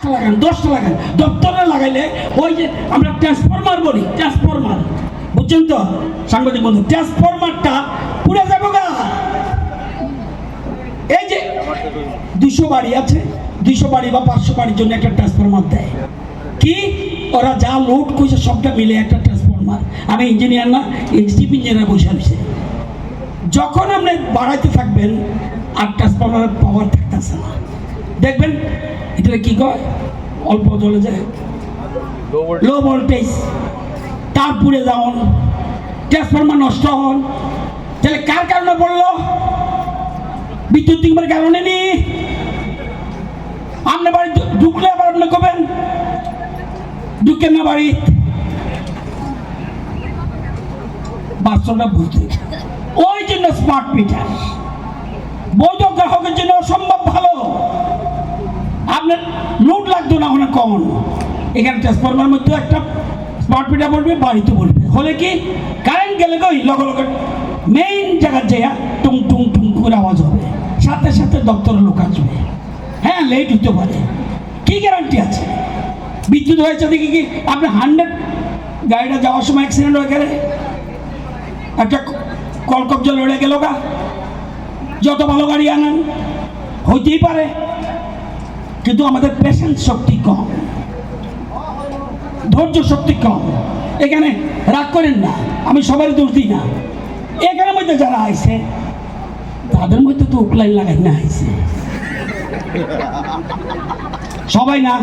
5টা লাগান 10টা লাগান, দপ্তরে লাগাইলে ওই যে আমরা ট্রান্সফরমার বলি, ট্রান্সফরমার বুঝছেন তো সাংবাদিক বন্ধু, ট্রান্সফরমারটা পুড়ে যাবো গা। এই যে 200 বাড়ি আছে, 200 বাড়ি বা 500 বাড়ির জন্য একটা ট্রান্সফরমার দেয়। কি ওরা যা লোড করছে সবটা মিলে একটা ট্রান্সফরমার। আমি ইঞ্জিনিয়ার না, চিফ ইঞ্জিনিয়ার বসে আছে। যখন আপনি বাড়াইতে থাকবেন আর ট্রান্সফরমারের পাওয়ার থাকতেছে না, দেখবেন এটা কি কয় অল্প জ্বলে যায়, লো ভোল্টেজ, তারপরে যেমন ট্রান্সফরমার নষ্ট হন। তাহলে কার কারণে পড়লো? বিদ্যুৎ নিগমের কারণে নি। আপনি বাড়ি ঢুকলে আবার আপনি কবেন ঢুকেন না বাড়ি, বাস্তবটা বুঝতে। ওই জন্য স্মার্ট মিটার বৈধ গ্রাহকের জন্য অসম্ভব ভালো। আপনার লোড লাগতো না অনেক কমন। এখানে ট্রান্সফরমার মধ্যে একটা স্মার্ট মিটার বলবে, বাড়িতে বলবে, হলে কি কারেন্ট গেলে গই লগে লগে মেইন জায়গার জায়গা টুং টুং টুং করে আওয়াজ হবে, সাথে সাথে দপ্তরের লোক আসবে। হ্যাঁ, লেট হতে পারে, কি গ্যারান্টি আছে? বিদ্যুৎ হয়েছে দেখি কি আপনি 100 গাড়িটা যাওয়ার সময় অ্যাক্সিডেন্ট হয়ে গেলে একটা কলকব্জা লড়ে গেল গা, যত ভালো গাড়ি আনেন হইতেই পারে, কিন্তু আমাদের পেশেন্স শক্তি কম, ধৈর্য শক্তি কম। এখানে রাগ করেন না, আমি সবারই দোষ দিই না। এখানের মধ্যে যারা আইছে তাদের মধ্যে তো উকলাই লাগাই না আইছে সবাই না,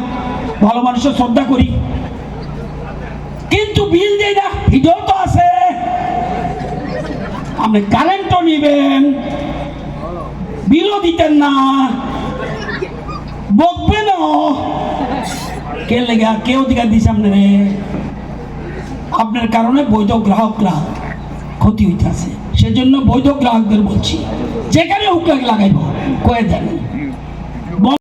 ভালো মানুষের শ্রদ্ধা করি, কিন্তু বিল দেয় না, ভিডিও তো আছে। আপনি কারেন্টও নিবেন, বিলও দিতেন না, বকবেন কে লেগে, কে অধিকার দিছে আপনারে? আপনার কারণে বৈধ গ্রাহকরা ক্ষতি হইতেছে। সেজন্য বৈধ গ্রাহকদের বলছি, যেখানে উকলাই লাগাইব কয়ে দেন।